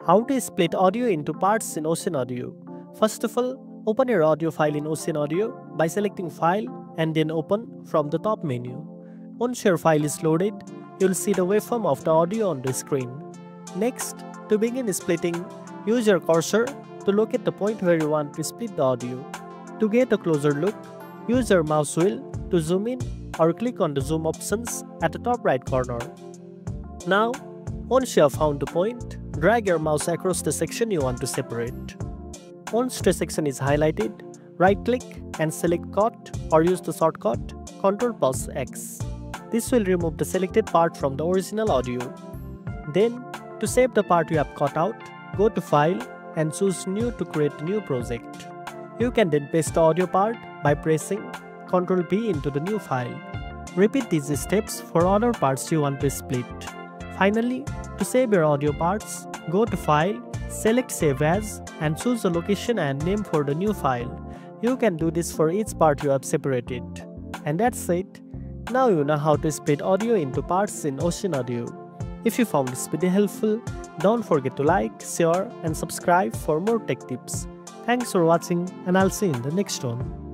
How to split audio into parts in Ocenaudio. First of all, open your audio file in Ocenaudio by selecting File and then Open from the top menu. Once your file is loaded, you'll see the waveform of the audio on the screen. Next, to begin splitting, use your cursor to locate the point where you want to split the audio. To get a closer look, use your mouse wheel to zoom in or click on the zoom options at the top right corner. Now, once you have found the point, drag your mouse across the section you want to separate. Once the section is highlighted, right-click and select Cut or use the shortcut Ctrl+X. This will remove the selected part from the original audio. Then, to save the part you have cut out, go to File and choose New to create a new project. You can then paste the audio part by pressing Ctrl+B into the new file. Repeat these steps for other parts you want to split. Finally, to save your audio parts, go to File, select Save As and choose the location and name for the new file. You can do this for each part you have separated. And that's it. Now you know how to split audio into parts in Ocenaudio. If you found this video helpful, don't forget to like, share and subscribe for more tech tips. Thanks for watching and I'll see you in the next one.